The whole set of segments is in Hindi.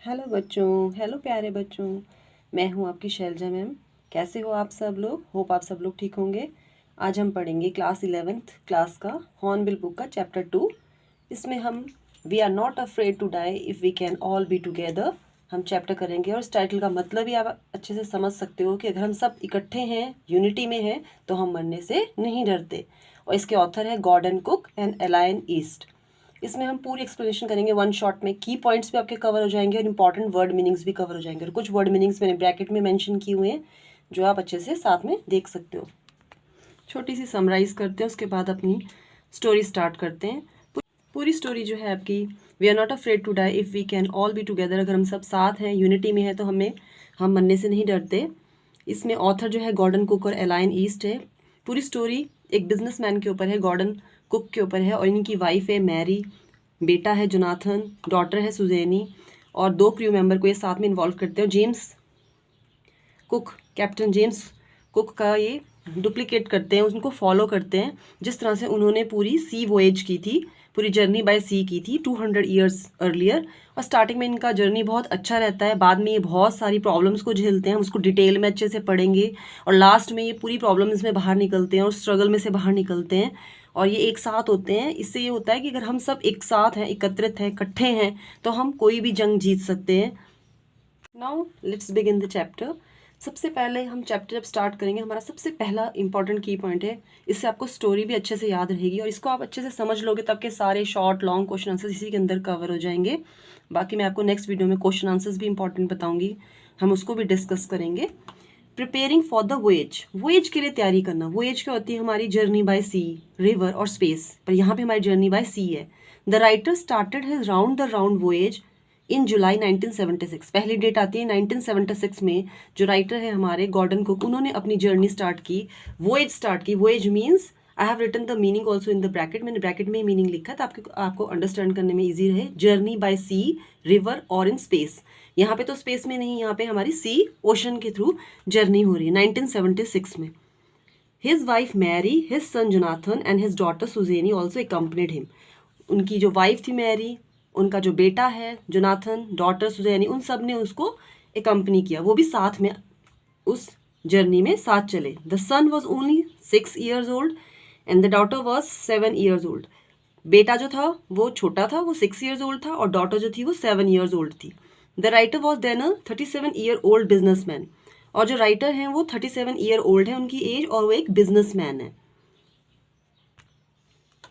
हेलो बच्चों, हेलो प्यारे बच्चों। मैं हूं आपकी शैलजा मैम। कैसे हो आप सब लोग? होप आप सब लोग ठीक होंगे। आज हम पढ़ेंगे क्लास 11th क्लास का हॉर्नबिल बुक का चैप्टर 2। इसमें हम we are not afraid to die if we can all be together हम चैप्टर करेंगे। और इस टाइटल का मतलब ही आप अच्छे से समझ सकते हो कि अगर हम सब इकट्ठे हैं, यूनिटी में हैं, तो हम मरने से नहीं डरते। और इसके ऑथर है Gordon Cook and Alan East. इसमें हम पूरी एक्सप्लेनेशन करेंगे वन शॉट में। की पॉइंट्स भी आपके कवर हो जाएंगे और इंपॉर्टेंट वर्ड मीनिंग्स भी कवर हो जाएंगे। और कुछ वर्ड मीनिंग्स मैंने ब्रैकेट में मेंशन किए हुए हैं जो आप अच्छे से साथ में देख सकते हो। छोटी सी समराइज करते हैं, उसके बाद अपनी स्टोरी स्टार्ट करते हैं। पूरी स्टोरी जो है आपकी, we are not afraid to die if we can all be together. अगर हम सब साथ हैं, यूनिटी में है, तो हम मरने से नहीं डरते। इसमें ऑथर जो है गॉर्डन कुक और एलाइन ईस्ट है। पूरी स्टोरी एक बिजनेसमैन के ऊपर है, गॉर्डन कुक के ऊपर है, और इनकी वाइफ है मैरी, बेटा है जोनाथन, डॉटर है सुजैनी, और 2 क्रू मेंबर को ये साथ में इन्वॉल्व करते हैं। James cook, captain James cook का ये डुप्लीकेट करते हैं, उनको फॉलो करते हैं जिस तरह से उन्होंने पूरी सी वोएज की थी, पूरी जर्नी बाय सी की थी 200 ईयर्स अर्लियर। और स्टार्टिंग में इनका जर्नी बहुत अच्छा रहता है, बाद में ये बहुत सारी प्रॉब्लम्स को झेलते हैं, हम उसको डिटेल में अच्छे से पढ़ेंगे। और लास्ट में ये पूरी प्रॉब्लम्स में बाहर निकलते हैं और स्ट्रगल में से बाहर निकलते हैं, और ये एक साथ होते हैं। इससे ये होता है कि अगर हम सब एक साथ हैं, एकत्रित हैं, इकट्ठे हैं, तो हम कोई भी जंग जीत सकते हैं। Now let's begin the chapter. सबसे पहले हम चैप्टर जब स्टार्ट करेंगे, हमारा सबसे पहला इंपॉर्टेंट की पॉइंट है, इससे आपको स्टोरी भी अच्छे से याद रहेगी और इसको आप अच्छे से समझ लोगे, तब के सारे शॉर्ट लॉन्ग क्वेश्चन आंसर्स इसी के अंदर कवर हो जाएंगे। बाकी मैं आपको नेक्स्ट वीडियो में क्वेश्चन आंसर्स भी इंपॉर्टेंट बताऊंगी, हम उसको भी डिस्कस करेंगे। Preparing for the voyage, voyage के लिए तैयारी करना। वोएज क्या होती है? हमारी जर्नी बाय सी, रिवर और स्पेस, पर यहाँ पे हमारी जर्नी बाय सी है। The writer started his round the round voyage in July 1976। पहली डेट आती है 1976 में। जो राइटर है हमारे गॉर्डन कुक, उन्होंने अपनी जर्नी स्टार्ट की, वोएज स्टार्ट की। Voyage means, I have written the meaning also in the bracket, मैंने ब्रैकेट में मीनिंग लिखा है ताकि आपको अंडरस्टैंड करने में ईजी रहे। जर्नी बाय सी, रिवर और इन स्पेस। यहाँ पे तो स्पेस में नहीं, यहाँ पे हमारी सी, ओशन के थ्रू जर्नी हो रही है 1976 में। His wife Mary, his son Jonathan and his daughter Suzanne also accompanied him. उनकी जो वाइफ थी मैरी, उनका जो बेटा है जोनाथन, डॉटर सुजैनी, उन सब ने उसको एकम्पनी किया, वो भी साथ में उस जर्नी में साथ चले। The son was only 6 years old and the daughter was 7 years old। बेटा जो था वो छोटा था, वो 6 years old था, और डॉटर जो थी वो 7 years old थी। The writer was then a 37-year-old businessman. और जो राइटर हैं वो 37 year old है उनकी एज, और वो एक बिजनेसमैन है।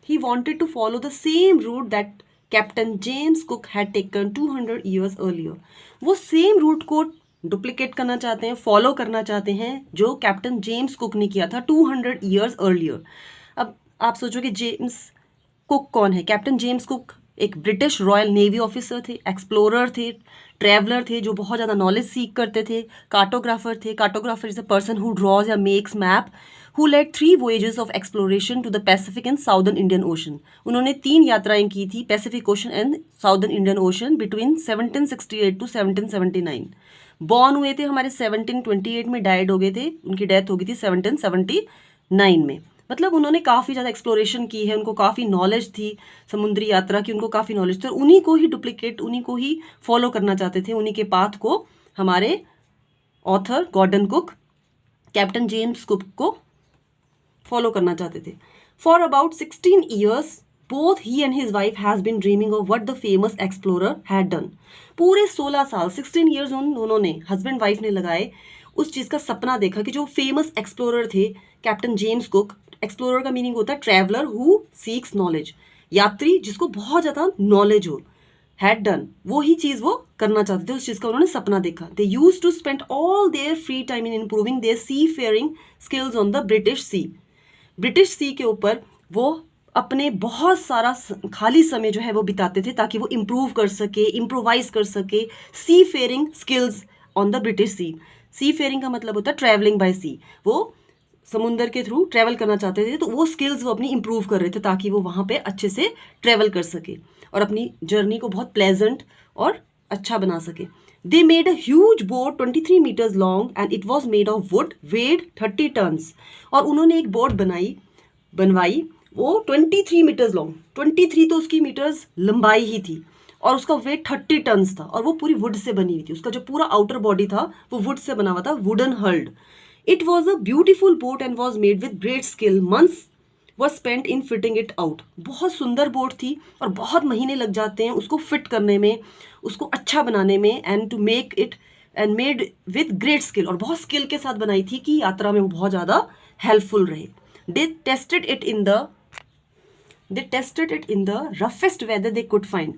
He wanted to follow the same route that Captain James Cook had taken 200 years earlier. वो सेम रूट को डुप्लीकेट करना चाहते हैं, फॉलो करना चाहते हैं जो कैप्टन जेम्स कुक ने किया था 200 years earlier। अब आप सोचोगे जेम्स कुक कौन है? कैप्टन जेम्स कुक एक ब्रिटिश रॉयल नेवी ऑफिसर थे, एक्सप्लोरर थे, ट्रैवलर थे, जो बहुत ज़्यादा नॉलेज सीख करते थे, कार्टोग्राफर थे। Cartographer is a person who draws या makes map, who led 3 voyages of exploration to the Pacific and southern Indian Ocean. उन्होंने 3 यात्राएं की थी Pacific Ocean and southern Indian Ocean between 1768 to 1779। Born हुए थे हमारे 1728 में, डाइड हो गए थे, उनकी डेथ हो गई थी 1779 में। मतलब उन्होंने काफ़ी ज़्यादा एक्सप्लोरेशन की है, उनको काफ़ी नॉलेज थी समुद्री यात्रा की, उनको काफ़ी नॉलेज थी, और उन्हीं को ही डुप्लीकेट, उन्हीं को ही फॉलो करना चाहते थे, उन्हीं के पाथ को हमारे author Gordon Cook captain James Cook को फॉलो करना चाहते थे। For about 16 years both he and his wife has been dreaming of what the famous explorer had done। पूरे 16 साल, 16 years उन दोनों ने, हस्बैंड वाइफ ने लगाए, उस चीज़ का सपना देखा कि जो फेमस एक्सप्लोरर थे कैप्टन जेम्स कुक। एक्सप्लोरर का मीनिंग होता है ट्रैवलर हु सीक्स नॉलेज, यात्री जिसको बहुत ज़्यादा नॉलेज हो। हैड डन, वो ही चीज़ वो करना चाहते थे, उस चीज़ का उन्होंने सपना देखा। They use to spend all their free time in improving their sea faring skills on the British sea. British sea के ऊपर वो अपने बहुत सारा खाली समय जो है वो बिताते थे ताकि वो इम्प्रूव कर सके, इम्प्रोवाइज कर सके sea faring skills on the British sea. Sea faring का मतलब होता है ट्रैवलिंग बाय सी, वो समुंदर के थ्रू ट्रैवल करना चाहते थे, तो वो स्किल्स वो अपनी इंप्रूव कर रहे थे ताकि वो वहाँ पे अच्छे से ट्रैवल कर सके और अपनी जर्नी को बहुत प्लेजेंट और अच्छा बना सके। They made a huge boat 23 meters long and it was made of wood, weighed 30 tons। और उन्होंने एक बोट बनवाई, वो 23 meters लॉन्ग, 23 तो उसकी मीटर्स लंबाई ही थी, और उसका वेट 30 टन्स था और वो पूरी वुड से बनी हुई थी। उसका जो पूरा आउटर बॉडी था वो वुड से बना हुआ था, wooden hulled. It was a beautiful boat and was made with great skill. Months was spent in fitting it out. बहुत सुंदर बोट थी और बहुत महीने लग जाते हैं उसको फिट करने में, उसको अच्छा बनाने में, and to make it and made with great skill, और बहुत स्किल के साथ बनाई थी कि यात्रा में वो बहुत ज़्यादा हेल्पफुल रहे। They tested it in the roughest weather they could find.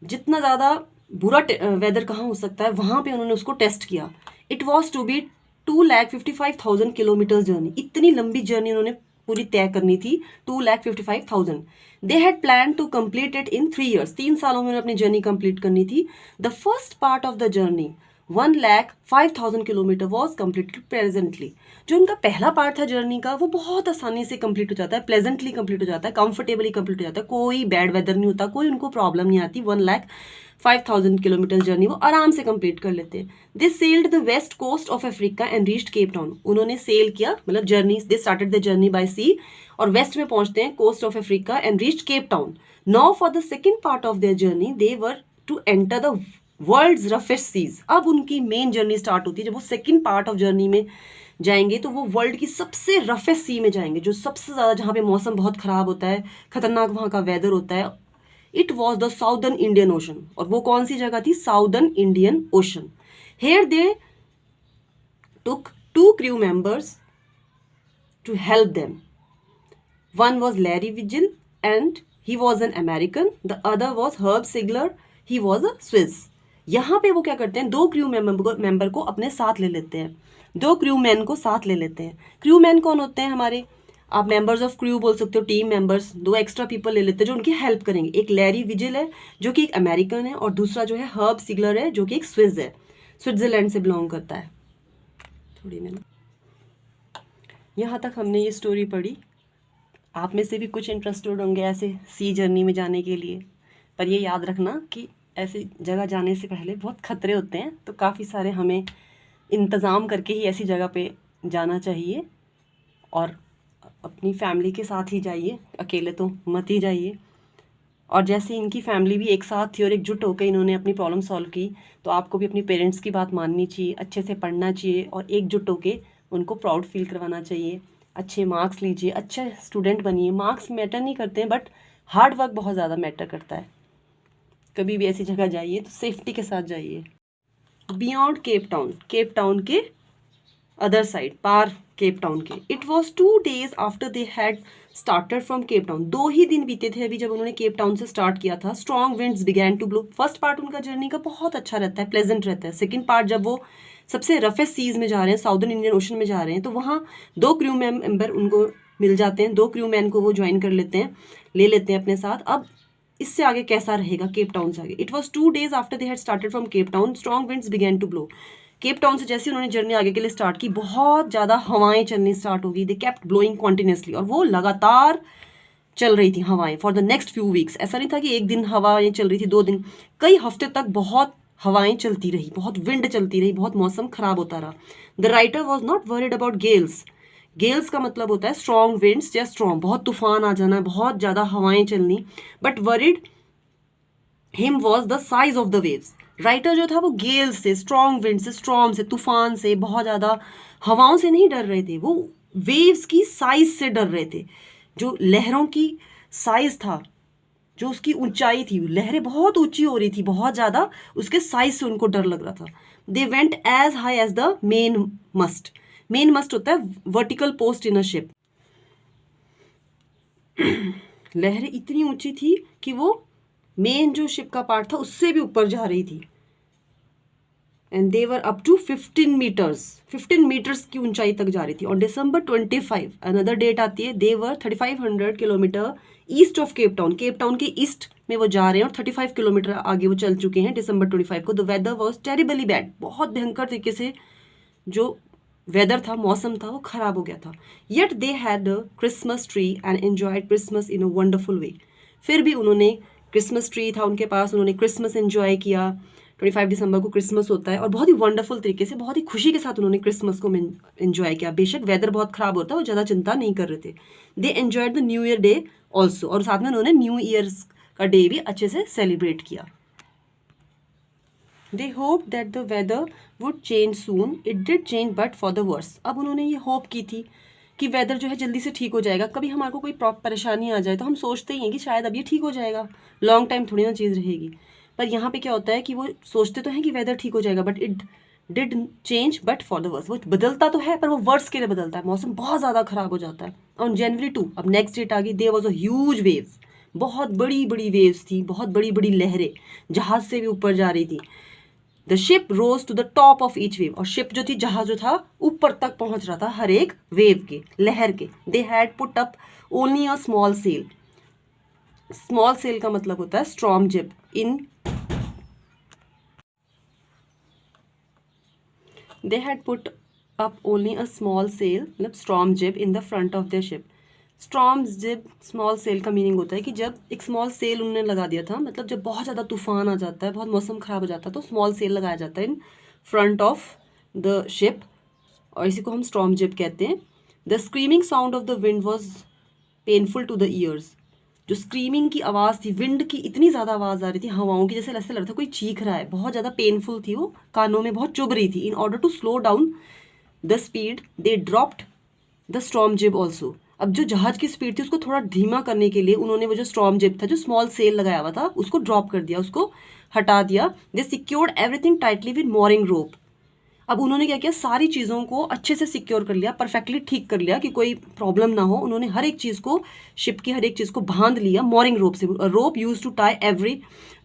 जितना ज़्यादा बुरा वेदर कहाँ हो सकता है वहाँ पे उन्होंने उसको टेस्ट किया। It was to be 2,55,000 kilometre journey. इतनी लंबी जर्नी उन्होंने पूरी तय करनी थी, 2,55,000। They had plan to complete it in 3 years। 3 सालों में उन्हें अपनी जर्नी कंप्लीट करनी थी। The first part of the journey 1,05,000 kilometre was completed presently. जो उनका पहला पार्ट था जर्नी का वो बहुत आसानी से कंप्लीट हो जाता है, प्लेजेंटली कंप्लीट हो जाता है, कंफर्टेबली कंप्लीट हो जाता है, कोई बैड वेदर नहीं होता, कोई उनको प्रॉब्लम नहीं आती। 1,05,000 किलोमीटर जर्नी वो आराम से कंप्लीट कर लेते हैं। They sailed the west coast of Africa and reached Cape Town. उन्होंने सेल किया, मतलब journey, they started the journey by sea, और वेस्ट में पहुंचते हैं coast of Africa and reached Cape Town. Now for the second part of their journey they were to enter the world's roughest seas. अब उनकी मेन जर्नी स्टार्ट होती है। जब वो सेकेंड पार्ट ऑफ जर्नी में जाएंगे तो वो वर्ल्ड की सबसे रफेस्ट सी में जाएंगे, जो सबसे ज़्यादा, जहाँ पे मौसम बहुत ख़राब होता है, खतरनाक वहाँ का वेदर होता है। It was the southern Indian ocean. और वो कौन सी जगह थी? Southern Indian ocean. Hair they took 2 crew members to help them. One was Larry Vigil and he was an American. The other was Herb Sigler, he was a Swiss. यहाँ पे वो क्या करते हैं, 2 क्रू मेंबर को अपने साथ ले लेते हैं, 2 क्रू मैन को साथ ले लेते हैं। क्रू मैन कौन होते हैं हमारे? आप मेंबर्स ऑफ क्रू बोल सकते हो, टीम मेंबर्स। 2 एक्स्ट्रा पीपल ले लेते हैं जो उनकी हेल्प करेंगे। एक लैरी विजिल है जो कि एक अमेरिकन है, और दूसरा जो है हर्ब सिगलर है जो कि एक स्विस है, स्विट्जरलैंड से बिलोंग करता है। थोड़ी मैंने यहाँ तक हमने ये स्टोरी पढ़ी। आप में से भी कुछ इंटरेस्टेड होंगे ऐसे सी जर्नी में जाने के लिए, पर ये याद रखना कि ऐसी जगह जाने से पहले बहुत खतरे होते हैं, तो काफ़ी सारे हमें इंतज़ाम करके ही ऐसी जगह पे जाना चाहिए, और अपनी फैमिली के साथ ही जाइए, अकेले तो मत ही जाइए। और जैसे इनकी फैमिली भी एक साथ थी और एकजुट होकर इन्होंने अपनी प्रॉब्लम सॉल्व की, तो आपको भी अपनी पेरेंट्स की बात माननी चाहिए, अच्छे से पढ़ना चाहिए और एकजुट होकर उनको प्राउड फील करवाना चाहिए। अच्छे मार्क्स लीजिए, अच्छे स्टूडेंट बनिए। मार्क्स मैटर नहीं करते हैं, बट हार्ड वर्क बहुत ज़्यादा मैटर करता है। कभी भी ऐसी जगह जाइए तो सेफ्टी के साथ जाइए। Beyond Cape Town, Cape Town के अदर साइड, पार केप टाउन के। It was 2 days after they had started from Cape town. 2 ही दिन बीते थे अभी जब उन्होंने केप टाउन से स्टार्ट किया था। Strong winds began to blow. First part उनका जर्नी का बहुत अच्छा रहता है, प्लेजेंट रहता है। सेकेंड पार्ट जब वो सबसे रफेस्ट सीज में जा रहे हैं, साउदर्न इंडियन ओशन में जा रहे हैं, तो वहाँ 2 क्रू मेंबर उनको मिल जाते हैं, 2 क्रू मैन को वो ज्वाइन कर लेते हैं, ले लेते हैं अपने साथ। अब इससे आगे कैसा रहेगा केप टाउन से आगे? It was 2 days after they had started from Cape Town, strong winds began to blow. Cape Town से जैसे उन्होंने जर्नी आगे के लिए स्टार्ट की, बहुत ज़्यादा हवाएं चलनी स्टार्ट होगी। दे केप्ट ब्लोइंग कॉन्टिन्यूसली, और वो लगातार चल रही थी हवाएं for the next few weeks. ऐसा नहीं था कि एक दिन हवाएं चल रही थी, 2 दिन, कई हफ्ते तक बहुत हवाएं चलती रही, बहुत विंड चलती रही, बहुत मौसम खराब होता रहा। The writer was not worried about Gales. Gales का मतलब होता है स्ट्रॉन्ग विंड्स या स्ट्रॉन्ग, बहुत तूफान आ जाना, बहुत ज़्यादा हवाएं चलनी। But worried him was the size of the waves. Writer जो था वो गेल से, स्ट्रॉन्ग विंड से, स्ट्रॉर्म से, तूफान से, बहुत ज़्यादा हवाओं से नहीं डर रहे थे, वो वेव्स की साइज से डर रहे थे। जो लहरों की साइज था, जो उसकी ऊंचाई थी, लहरें बहुत ऊंची हो रही थी, बहुत ज़्यादा, उसके साइज से उनको डर लग रहा था। They went as high as the main mast. Main mast होता है vertical post in a ship. लहरें इतनी ऊंची थी कि वो मेन जो शिप का पार्ट था उससे भी ऊपर जा रही थी। And they were up to 15 metres, 15 metres की ऊंचाई तक जा रही थी। और December 25 अनदर डेट आती है, they were 3500 kilometre east of Cape Town. Cape Town के ईस्ट में वो जा रहे हैं और 35 किलोमीटर आगे वो चल चुके हैं December 25 को। The weather was terribly bad, बहुत भयंकर तरीके से जो वेदर था, मौसम था, वो खराब हो गया था। Yet they had a Christmas tree and enjoyed Christmas in a wonderful वे। फिर भी उन्होंने, क्रिसमस ट्री था उनके पास, उन्होंने क्रिसमस एंजॉय किया। 25 दिसंबर को क्रिसमस होता है, और बहुत ही वंडरफुल तरीके से, बहुत ही खुशी के साथ उन्होंने क्रिसमस को एंजॉय किया। बेशक वेदर बहुत खराब होता है, वो ज़्यादा चिंता नहीं कर रहे थे। They enjoyed the new year day also, और साथ में उन्होंने न्यू ईयर का डे भी अच्छे से सेलिब्रेट किया। They hope that the weather would change soon, it did change but for the worse. अब उन्होंने ये होप की थी कि वेदर जो है जल्दी से ठीक हो जाएगा। कभी हमारे को कोई परेशानी आ जाए तो हम सोचते ही हैं कि शायद अब ये ठीक हो जाएगा, लॉन्ग टाइम थोड़ी ना चीज़ रहेगी। पर यहाँ पे क्या होता है कि वो सोचते तो हैं कि वेदर ठीक हो जाएगा, but it did change but for the worse. वो बदलता तो है पर वो वर्स के लिए बदलता है, मौसम बहुत ज़्यादा ख़राब हो जाता है। ऑन January 2, अब नेक्स्ट डेट आ गई, there was a huge waves, बहुत बड़ी बड़ी वेव्स थी, बहुत बड़ी बड़ी लहरें जहाज से भी ऊपर जा रही थी। The ship rose to the top of each wave, और शिप जो थी, जहाज जो था, ऊपर तक पहुंच रहा था हर एक वेव के, लहर के। They had put up only a small sail, small sail का मतलब होता है storm jib in, they had put up only a small sail, मतलब storm jib in the front of their ship. Storm jib small sail का मीनिंग होता है कि जब एक स्मॉल सेल उन्होंने लगा दिया था, मतलब जब बहुत ज़्यादा तूफान आ जाता है, बहुत मौसम ख़राब हो जाता है, तो स्मॉल सेल लगाया जाता है in front of the ship, और इसी को हम स्टॉर्म जिब कहते हैं। The screaming sound of the wind was painful to the ears, जो स्क्रीमिंग की आवाज़ थी, विंड की इतनी ज़्यादा आवाज़ आ रही थी, हवाओं की, जैसे ऐसे लग रहा था कोई चीख रहा है, बहुत ज़्यादा पेनफुल थी, वो कानों में बहुत चुभ रही थी। In order to slow down the speed they dropped the storm jib also. अब जो जहाज की स्पीड थी उसको थोड़ा धीमा करने के लिए उन्होंने वो जो स्टॉर्म जिब था, जो स्मॉल सेल लगाया हुआ था, उसको ड्रॉप कर दिया, उसको हटा दिया। They secured everything tightly with mooring rope. अब उन्होंने क्या किया, सारी चीज़ों को अच्छे से सिक्योर कर लिया, परफेक्टली ठीक कर लिया कि कोई प्रॉब्लम ना हो। उन्होंने हर एक चीज़ को, शिप की हर एक चीज़ को बांध लिया mooring रोप से। Rope use to tie every,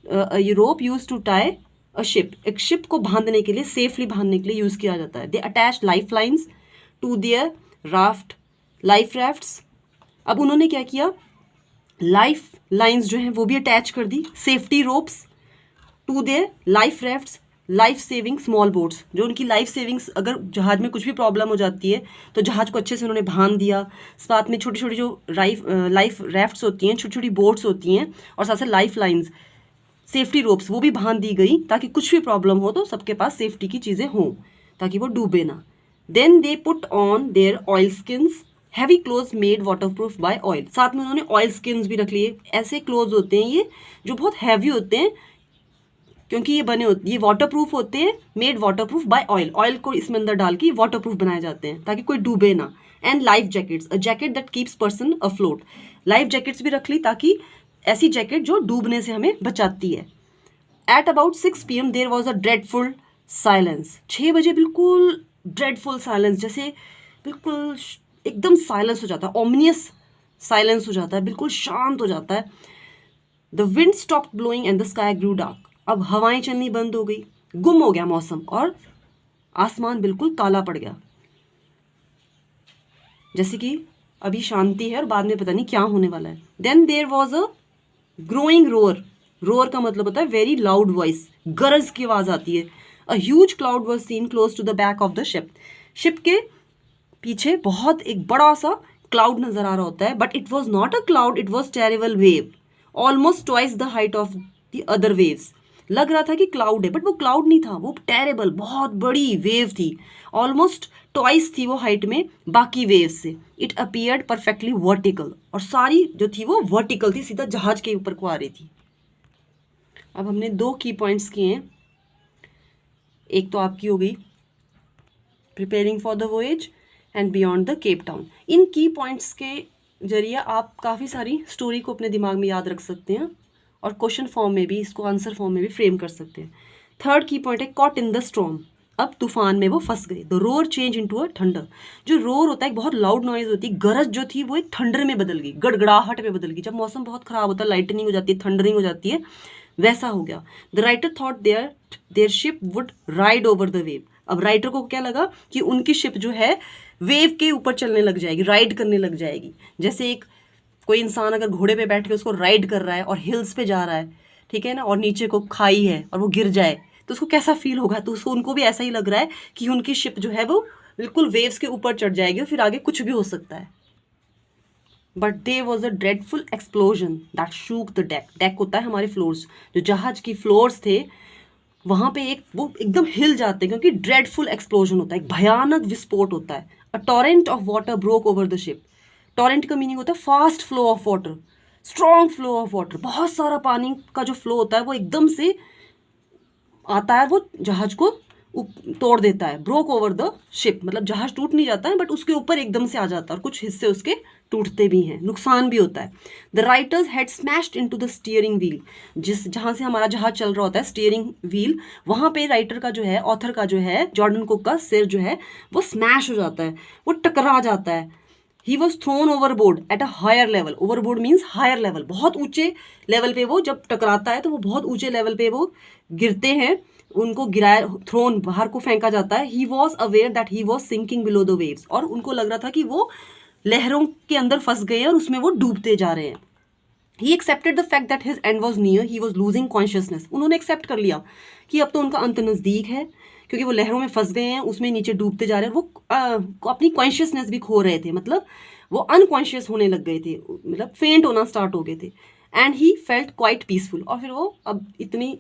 rope use to tie a ship, एक शिप को बांधने के लिए, सेफली बांधने के लिए यूज़ किया जाता है। They attach life lines to their raft, life rafts. अब उन्होंने क्या किया, लाइफ लाइन्स जो हैं वो भी अटैच कर दी, safety ropes to their life rafts, life saving small boats, जो उनकी लाइफ सेविंग्स, अगर जहाज में कुछ भी प्रॉब्लम हो जाती है तो जहाज को अच्छे से उन्होंने बांध दिया। साथ में छोटी छोटी जो लाइफ राफ्ट्स होती हैं, छोटी छोटी बोट्स होती हैं, और साथ साथ लाइफ लाइन्स, सेफ्टी रोप्स, वो भी बांध दी गई ताकि कुछ भी प्रॉब्लम हो तो सबके पास सेफ्टी की चीज़ें हों, ताकि वो डूबे ना। Then they put on their oilskins, heavy clothes made waterproof by oil. साथ में उन्होंने ऑयल स्किन्स भी रख लिए। ऐसे क्लोथ्स होते हैं ये जो बहुत हैवी होते हैं, क्योंकि ये बने होते, ये वाटर प्रूफ होते हैं, made waterproof by oil, oil को इसमें अंदर डाल के वाटर प्रूफ बनाए जाते हैं ताकि कोई डूबे ना। And life jackets, a jacket that keeps person afloat, life jackets भी रख ली ताकि ऐसी जैकेट जो डूबने से हमें बचाती है। At about 6 PM there was a dreadful silence, 6 बजे बिल्कुल ड्रेडफुल साइलेंस, जैसे बिल्कुल एकदम साइलेंस हो जाता है, ओमिनियस साइलेंस हो जाता है, बिल्कुल शांत हो जाता है। The wind stop blowing and the sky grew dark, अब हवाएं चलनी बंद हो गई, गुम हो गया मौसम, और आसमान बिल्कुल काला पड़ गया, जैसे कि अभी शांति है और बाद में पता नहीं क्या होने वाला है। Then there was a growing roar, roar का मतलब होता है वेरी लाउड वॉइस, गरज की आवाज आती है। A huge cloud was seen close to the back of the ship, ship के पीछे बहुत एक बड़ा सा क्लाउड नजर आ रहा होता है, but it was not a cloud, it was terrible wave, almost twice the height of the other waves. लग रहा था कि क्लाउड है, बट वो क्लाउड नहीं था, वो टेरेबल बहुत बड़ी वेव थी, ऑलमोस्ट ट्वाइस थी वो हाइट में बाकी वेव से। इट अपीयर्ड परफेक्टली वर्टिकल, और सारी जो थी वो वर्टिकल थी, सीधा जहाज के ऊपर को आ रही थी। अब हमने 2 की पॉइंट्स किए हैं, एक तो आपकी हो गई preparing for the voyage and beyond the Cape Town. इन की पॉइंट्स के जरिए आप काफ़ी सारी स्टोरी को अपने दिमाग में याद रख सकते हैं और क्वेश्चन फॉर्म में भी, इसको आंसर फॉर्म में भी फ्रेम कर सकते हैं। थर्ड की पॉइंट है कॉट इन द स्टॉर्म, अब तूफान में वो फंस गए। The roar change into a thunder, जो रोर होता है, एक बहुत लाउड नॉइज होती है, गरज जो थी वो एक थंडर में बदल गई, गड़गड़ाहट में बदल गई। जब मौसम बहुत खराब होता है, लाइटनिंग हो जाती है, थंडरिंग हो जाती है, वैसा हो गया। The writer thought their ship would ride over the wave, अब राइटर को क्या लगा कि उनकी शिप जो है वेव के ऊपर चलने लग जाएगी, राइड करने लग जाएगी। जैसे एक कोई इंसान अगर घोड़े पे बैठ के उसको राइड कर रहा है और हिल्स पे जा रहा है, ठीक है ना, और नीचे को खाई है और वो गिर जाए तो उसको कैसा फील होगा, तो उसको, उनको भी ऐसा ही लग रहा है कि उनकी शिप जो है वो बिल्कुल वेव्स के ऊपर चढ़ जाएगी और फिर आगे कुछ भी हो सकता है। But there was a dreadful explosion that shook the deck, deck होता है हमारे फ्लोर्स, जो जहाज की फ्लोर्स थे वहां पे एक वो एकदम हिल जाते हैं, क्योंकि ड्रेडफुल एक्सप्लोजन होता है, एक भयानक विस्फोट होता है। A torrent of water broke over the ship, torrent का मीनिंग होता है fast flow of water, strong flow of water, बहुत सारा पानी का जो फ्लो होता है वो एकदम से आता है, वो जहाज को तोड़ देता है। ब्रोक ओवर द शिप, मतलब जहाज टूट नहीं जाता है बट उसके ऊपर एकदम से आ जाता है और कुछ हिस्से उसके टूटते भी हैं, नुकसान भी होता है। The writers had smashed into the steering wheel, जहाँ से हमारा जहाज चल रहा होता है, स्टीयरिंग व्हील, वहाँ पे राइटर का जो है, ऑथर का जो है, जॉर्डन कुक का सिर जो है वो स्मैश हो जाता है, वो टकरा जाता है। He was thrown overboard at a higher level. Overboard means higher level, बहुत ऊंचे लेवल पे वो जब टकराता है तो वो बहुत ऊंचे लेवल पे वो गिरते हैं, उनको गिराया, थ्रोन, बाहर को फेंका जाता है। He was aware that he was sinking below the waves, और उनको लग रहा था कि वो लहरों के अंदर फंस गए हैं और उसमें वो डूबते जा रहे हैं। He accepted the fact that his and was near, he was losing consciousness. उन्होंने एक्सेप्ट कर लिया कि अब तो उनका अंत नज़दीक है, क्योंकि वो लहरों में फंस गए हैं, उसमें नीचे डूबते जा रहे हैं, वो अपनी कॉन्शियसनेस भी खो रहे थे, मतलब वो अनकॉन्शियस होने लग गए थे, मतलब फेंट होना स्टार्ट हो गए थे। And he felt quite peaceful, और फिर वो अब इतनी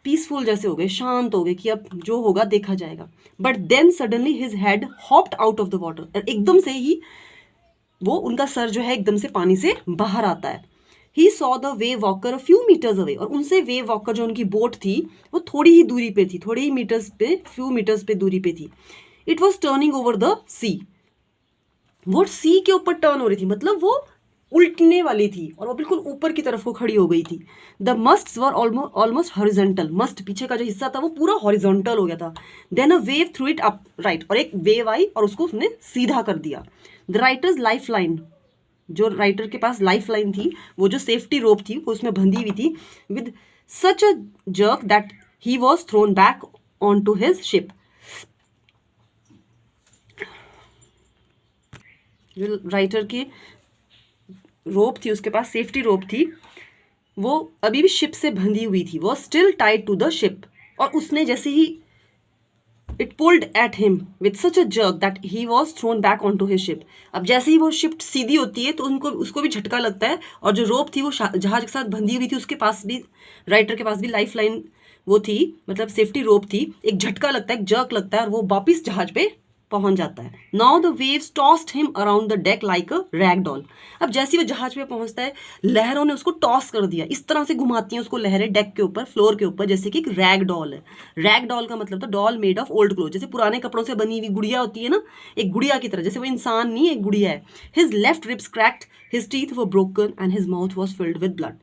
पीसफुल जैसे हो गए, शांत हो गए कि अब जो होगा देखा जाएगा। But then suddenly his head hopped out of the water, एकदम से ही वो, उनका सर जो है एकदम से पानी से बाहर आता है। He saw the wave walker a few metres away, और उनसे वेव वॉकर जो उनकी बोट थी वो थोड़ी ही दूरी पे थी, थोड़े ही मीटर्स पे, फ्यू मीटर्स पे दूरी पे थी। It was turning over the sea, वो सी के ऊपर टर्न हो रही थी, मतलब वो उल्टने वाली थी और वो बिल्कुल ऊपर की तरफ को खड़ी हो गई थी। The masts were almost horizontal, mast पीछे का जो हिस्सा था वो पूरा हॉरिजॉन्टल हो गया था। Then a wave threw it upright, और एक वेव आई और उसको उसने सीधा कर दिया। द राइटर्स लाइफ लाइन, जो राइटर के पास लाइफ लाइन थी, वो जो सेफ्टी रोप थी वो उसमें बंधी हुई थी, with such a jerk that he was thrown back on to his ship. जो राइटर की रोप थी, उसके पास सेफ्टी रोप थी, वो अभी भी शिप से बंधी हुई थी, वो still tied to the ship, और उसने जैसे ही it pulled at him with such a jerk that he was thrown back on to his ship. अब जैसे ही वो शिप सीधी होती है तो उनको, उसको भी झटका लगता है, और जो रोप थी वो जहाज के साथ बंधी हुई थी, उसके पास भी, राइटर के पास भी लाइफ लाइन वो थी, मतलब सेफ्टी रोप थी, एक झटका लगता है, एक जर्क लगता है, और वो वापिस जहाज पे पहुंच जाता है। Now the waves tossed him around the deck like a rag doll. अब जैसे ही वो जहाज पे पहुंचता है, लहरों ने उसको टॉस कर दिया, इस तरह से घुमाती हैं उसको लहरें डेक के ऊपर, फ्लोर के ऊपर, जैसे कि एक रैग डॉल है। रैग डॉल का मतलब था doll made of old cloth, जैसे पुराने कपड़ों से बनी हुई गुड़िया होती है ना, एक गुड़िया की तरह, जैसे वो इंसान नहीं, एक गुड़िया है। His left ribs cracked, his teeth were broken and his mouth was filled with blood.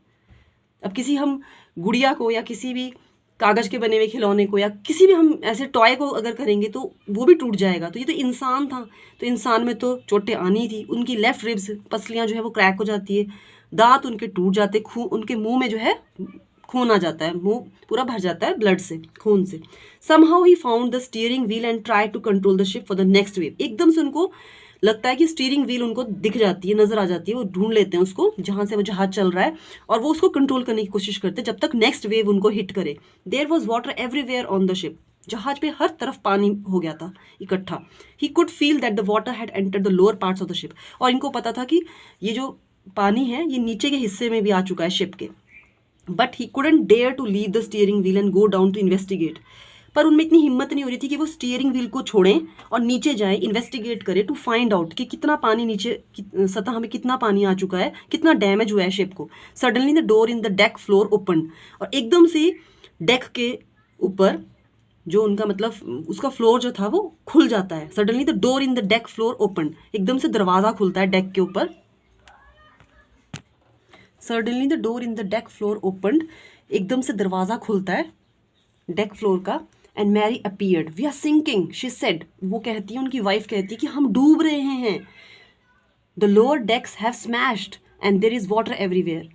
अब किसी हम गुड़िया को या किसी भी कागज के बने हुए खिलौने को या किसी भी हम ऐसे टॉय को अगर करेंगे तो वो भी टूट जाएगा। तो ये तो इंसान था, तो इंसान में तो चोटें आनी थी। उनकी लेफ्ट रिब्स, पसलियां जो है वो क्रैक हो जाती है, दांत उनके टूट जाते, खून, उनके मुंह में जो है खून आ जाता है, मुंह पूरा भर जाता है ब्लड से, खून से। Somehow he found the steering wheel and try to control the ship for the next wave. एकदम से उनको लगता है कि स्टीयरिंग व्हील उनको दिख जाती है, नजर आ जाती है, वो ढूंढ लेते हैं उसको जहां से वो जहाज चल रहा है, और वो उसको कंट्रोल करने की कोशिश करते हैं जब तक नेक्स्ट वेव उनको हिट करे। There was water everywhere on the ship, जहाज पे हर तरफ पानी हो गया था इकट्ठा। He could feel that the water had entered the lower parts of the ship, और इनको पता था कि ये जो पानी है ये नीचे के हिस्से में भी आ चुका है शिप के। But he couldn't dare to leave the steering wheel and go down to investigate, पर उनमें इतनी हिम्मत नहीं हो रही थी कि वो स्टीयरिंग व्हील को छोड़ें और नीचे जाएं, इन्वेस्टिगेट करें, टू फाइंड आउट कि कितना पानी नीचे, सतह में कितना पानी आ चुका है, कितना डैमेज हुआ है शिप को। Suddenly the door in the deck floor open, और एकदम से डेक के ऊपर जो उनका मतलब उसका फ्लोर जो था वो खुल जाता है। Suddenly the door in the deck floor open, एकदम से दरवाजा खुलता है डेक के ऊपर। Suddenly the door in the deck floor opened, एकदम से दरवाजा खुलता है डेक फ्लोर का। And Mary appeared, we are sinking she said, वो कहती है, उनकी वाइफ कहती है कि हम डूब रहे हैं। The lower decks have smashed and there is water everywhere.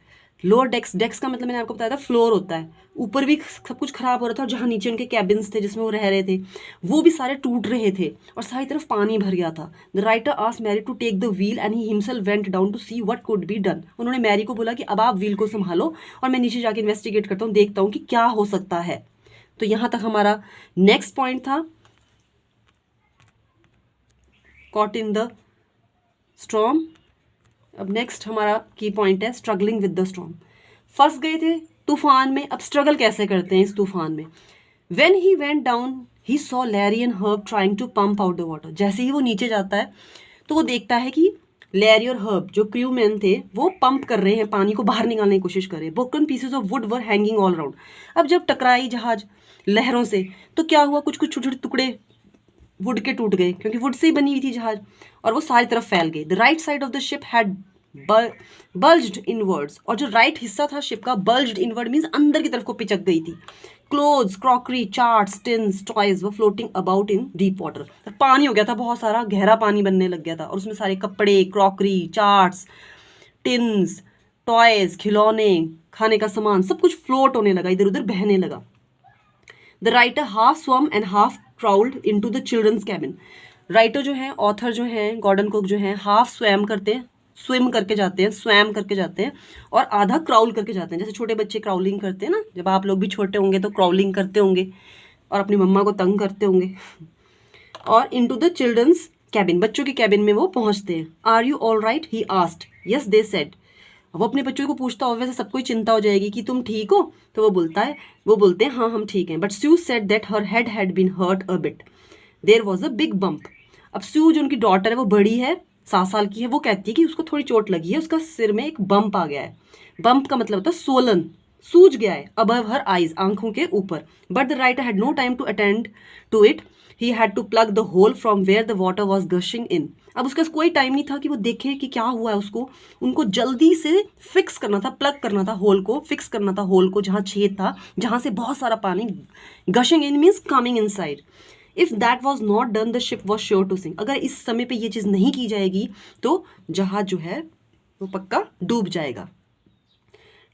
Lower decks, decks का मतलब मैंने आपको बताया था फ्लोर होता है, ऊपर भी सब कुछ खराब हो रहा था, और जहाँ नीचे उनके कैबिन्स थे जिसमें वो रह रहे थे वो भी सारे टूट रहे थे और सारी तरफ पानी भर गया था। The writer asked Mary to take the wheel and he himself went down to see what could be done. उन्होंने मैरी को बोला कि अब आप व्हील को संभालो और मैं नीचे जाके इन्वेस्टिगेट करता हूँ, देखता हूँ कि क्या हो सकता है। तो यहाँ तक हमारा नेक्स्ट पॉइंट था, कॉट इन द स्टॉर्म। अब नेक्स्ट हमारा की पॉइंट है स्ट्रगलिंग विद द स्टॉर्म। फंस गए थे तूफान में, अब स्ट्रगल कैसे करते हैं इस तूफान में। When he went down he saw Larry and Herb trying to pump out the water. जैसे ही वो नीचे जाता है तो वो देखता है कि लैरी और हर्ब जो क्रू मैन थे वो पंप कर रहे हैं, पानी को बाहर निकालने की कोशिश कर रहे हैं। Broken pieces of would were hanging all around. अब जब टकराई जहाज लहरों से, तो क्या हुआ, कुछ कुछ छोटे छोटे टुकड़े वुड के टूट गए, क्योंकि वुड से ही बनी हुई थी जहाज, और वो सारी तरफ फैल गई। The right side of the ship had bulged inwards, और जो राइट हिस्सा था शिप का, बल्ज्ड इनवर्ड मीन्स अंदर की तरफ को पिचक गई थी। Clothes, crockery, charts, tins, toys were floating about in deep water. पानी हो गया था बहुत सारा, गहरा पानी बनने लग गया था, और उसमें सारे कपड़े, क्रॉकरी, चार्ट्स, टिन्स, टॉयज, खिलौने, खाने का सामान, सब कुछ फ्लोट होने लगा, इधर उधर बहने लगा। The writer half swam and half crawled into the children's cabin. Writer जो है, ऑथर जो है, गॉर्डन कुक जो है, हाफ स्वैम करते हैं, स्विम करके जाते हैं, स्वैम करके जाते हैं, और आधा क्राउल करके जाते हैं, जैसे छोटे बच्चे क्राउलिंग करते हैं ना, जब आप लोग भी छोटे होंगे तो क्राउलिंग करते होंगे और अपनी मम्मा को तंग करते होंगे। और इनटू द चिल्ड्रंस कैबिन, बच्चों की कैबिन में वो पहुंचते हैं। Are you all right, he asked. Yes they said. वो अपने बच्चों को पूछता हो, वैसे सबको ही चिंता हो जाएगी कि तुम ठीक हो, तो वो बोलते हैं हाँ हम ठीक हैं। But Sue said that her head had been hurt a bit, there was a big bump. अब स्यू जो उनकी डॉटर है, वो बड़ी है, 7 साल की है, वो कहती है कि उसको थोड़ी चोट लगी है, उसका सिर में एक बम्प आ गया है। बम्प का मतलब होता है सोलन, सूज गया है, अबव हर आईज, आंखों के ऊपर। But the writer had no time to attend to it, he had to plug the hole from where the water was gushing in. अब उसके पास कोई टाइम नहीं था कि वो देखे कि क्या हुआ है उसको, उनको जल्दी से फिक्स करना था, प्लग करना था होल को, फिक्स करना था होल को, जहाँ छेद था, जहाँ से बहुत सारा पानी gushing in means coming inside. If that was not done the ship was sure to sink. अगर इस समय पे ये चीज़ नहीं की जाएगी तो जहाज जो है वो पक्का डूब जाएगा।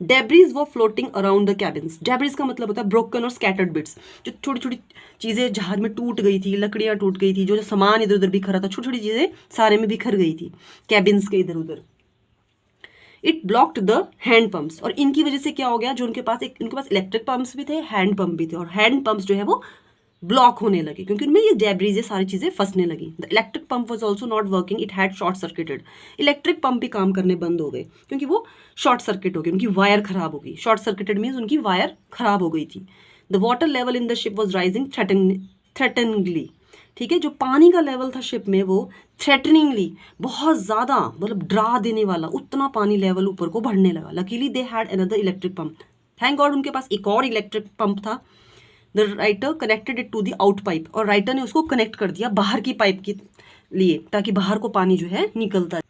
डेब्रीज वो floating around the cabins. Debris का मतलब होता है ब्रोकन और स्कैटर्ड बिट्स, जो छोटी छोटी चीज़ें जहाज में टूट गई थी, लकड़ियाँ टूट गई थी, जो सामान इधर उधर बिखरा था, छोटी छोटी चीज़ें सारे में बिखर गई थी कैबिन्स के इधर उधर। It blocked the hand pumps, और इनकी वजह से क्या हो गया, जो उनके पास इलेक्ट्रिक पंप्स भी थे, हैंड पंप भी थे, और हैंड पंप्स जो है वो ब्लॉक होने लगे, क्योंकि उनमें ये डेब्रीज, ये सारी चीज़ें फंसने लगी। The electric pump was also not working, it had short circuited. Electric pump भी काम करने बंद हो गए, क्योंकि वो शॉर्ट सर्किट हो गई, उनकी वायर खराब हो गई। शॉर्ट सर्किटेड मीन्स उनकी वायर खराब हो गई थी। The water level in the ship was rising threateningly. ठीक है, जो पानी का लेवल था शिप में वो थ्रेटनिंगली, बहुत ज़्यादा, मतलब डरा देने वाला, उतना पानी लेवल ऊपर को बढ़ने लगा। Luckily they had another electric pump, thank God उनके पास एक और इलेक्ट्रिक पंप था। The writer connected it to the out pipe, और राइटर ने उसको कनेक्ट कर दिया बाहर की पाइप के लिए, ताकि बाहर को पानी जो है निकलता है।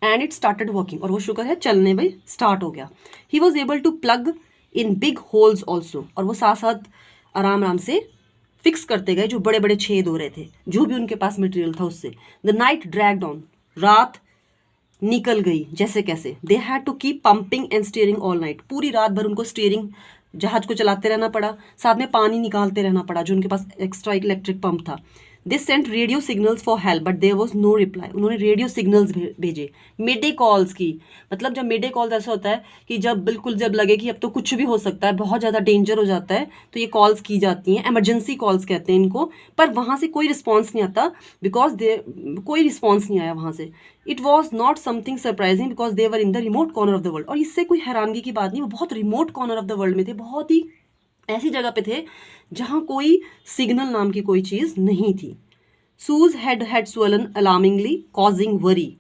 एंड इट स्टार्टेड वर्किंग, और वो शुक्र है चलने में स्टार्ट हो गया। He was able to plug in big holes also, और वो साथ साथ आराम आराम से फिक्स करते गए जो बड़े बड़े छेद हो रहे थे, जो भी उनके पास मटेरियल था उससे। द नाइट ड्रैग्ड ऑन, रात निकल गई जैसे कैसे। They had to keep pumping and steering all night, पूरी रात भर उनको स्टीयरिंग, जहाज को चलाते रहना पड़ा, साथ में पानी निकालते रहना पड़ा, जो उनके पास एक्स्ट्रा एक इलेक्ट्रिक पंप था। They sent radio signals for help but there was no reply, उन्होंने रेडियो सिग्नल्स भेजे, मिडे कॉल्स की। मतलब जब मिडे कॉल्स ऐसा होता है कि जब लगे कि अब तो कुछ भी हो सकता है, बहुत ज़्यादा डेंजर हो जाता है, तो ये कॉल्स की जाती हैं, इमरजेंसी कॉल्स कहते हैं इनको। पर वहाँ से कोई रिस्पॉन्स नहीं आता, बिकॉज कोई रिस्पॉन्स नहीं आया वहाँ से। It was not something surprising because they were in the remote corner of the world, और इससे कोई हैरानगी की बात नहीं, वो बहुत remote corner of the world में थे, बहुत ही ऐसी जगह पे थे जहाँ कोई सिग्नल नाम की कोई चीज़ नहीं थी। Sue's head had swollen alarmingly causing worry.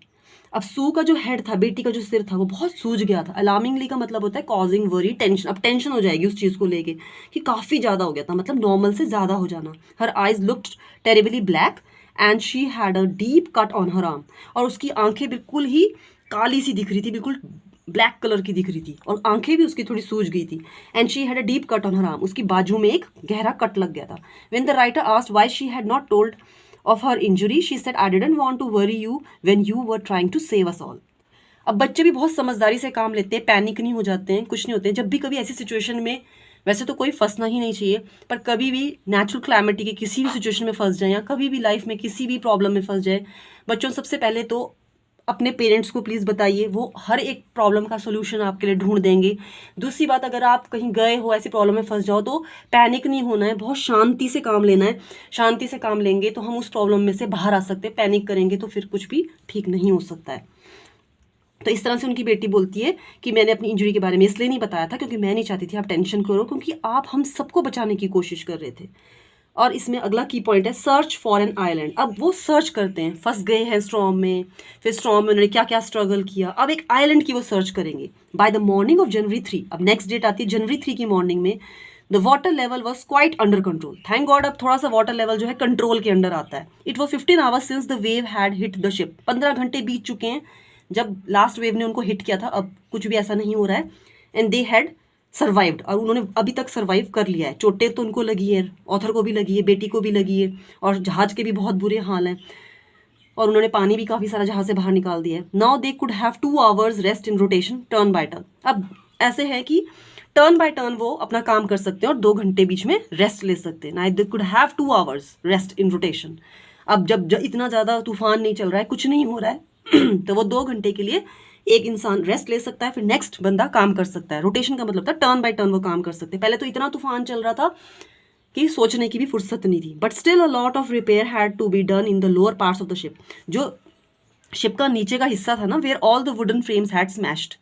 अब सू का जो हेड था, बेटी का जो सिर था, वो बहुत सूज गया था। अलार्मिंगली का मतलब होता है कॉजिंग वरी, टेंशन। अब टेंशन हो जाएगी उस चीज़ को लेके कि काफ़ी ज़्यादा हो गया था, मतलब नॉर्मल से ज़्यादा हो जाना। Her eyes looked terribly black and she had a deep cut on her arm, और उसकी आंखें बिल्कुल ही काली सी दिख रही थी, बिल्कुल ब्लैक कलर की दिख रही थी, और आंखें भी उसकी थोड़ी सूज गई थी। And she had a deep cut on her arm, उसकी बाजू में एक गहरा कट लग गया था। When the writer asked why she had not told of her injury, she said, I didn't want to worry you when you were trying to save us all. अब बच्चे भी बहुत समझदारी से काम लेते हैं, पैनिक नहीं हो जाते हैं, कुछ नहीं होते हैं। जब भी कभी ऐसी सिचुएशन में, वैसे तो कोई फंसना ही नहीं चाहिए, पर कभी भी नेचुरल क्लैमिटी की किसी भी सिचुएशन में फंस जाए, या कभी भी लाइफ में किसी भी प्रॉब्लम में फंस जाए, बच्चों सबसे पहले तो अपने पेरेंट्स को प्लीज़ बताइए, वो हर एक प्रॉब्लम का सोल्यूशन आपके लिए ढूंढ देंगे। दूसरी बात, अगर आप कहीं गए हो, ऐसी प्रॉब्लम में फंस जाओ, तो पैनिक नहीं होना है, बहुत शांति से काम लेना है। शांति से काम लेंगे तो हम उस प्रॉब्लम में से बाहर आ सकते हैं, पैनिक करेंगे तो फिर कुछ भी ठीक नहीं हो सकता है। तो इस तरह से उनकी बेटी बोलती है कि मैंने अपनी इंजरी के बारे में इसलिए नहीं बताया था क्योंकि मैं नहीं चाहती थी आप टेंशन करो, क्योंकि आप हम सबको बचाने की कोशिश कर रहे थे। और इसमें अगला की पॉइंट है सर्च फॉर एन आइलैंड। अब वो सर्च करते हैं, फंस गए हैं स्टॉर्म में, फिर स्टॉर्म में उन्होंने क्या क्या स्ट्रगल किया, अब एक आइलैंड की वो सर्च करेंगे। बाय द मॉर्निंग ऑफ जनवरी 3, अब नेक्स्ट डेट आती है जनवरी 3 की मॉर्निंग में, the water level was quite under control, thank God अब थोड़ा सा वाटर लेवल जो है कंट्रोल के अंडर आता है. It was 15 hours since the wave had hit the ship, 15 घंटे बीत चुके हैं जब लास्ट वेव ने उनको हिट किया था, अब कुछ भी ऐसा नहीं हो रहा है. एंड दे हैड सर्वाइव्ड, और उन्होंने अभी तक सर्वाइव कर लिया है. चोटें तो उनको लगी है, ऑथर को भी लगी है, बेटी को भी लगी है, और जहाज के भी बहुत बुरे हाल हैं, और उन्होंने पानी भी काफ़ी सारा जहाज से बाहर निकाल दिया है. Now they could have 2 hours rest in rotation turn by turn. अब ऐसे है कि टर्न बाय टर्न वो अपना काम कर सकते हैं और 2 घंटे बीच में रेस्ट ले सकते हैं. Now they could have 2 hours rest in rotation. अब जब इतना ज़्यादा तूफान नहीं चल रहा है, कुछ नहीं हो रहा है तो वो 2 घंटे के लिए एक इंसान रेस्ट ले सकता है, फिर नेक्स्ट बंदा काम कर सकता है. रोटेशन का मतलब था टर्न बाय टर्न वो काम कर सकते हैं. पहले तो इतना तूफान चल रहा था कि सोचने की भी फुर्सत नहीं थी. But still a lot of repair had to be done in the lower parts of the ship. जो शिप का नीचे का हिस्सा था ना, where all the wooden frames had smashed.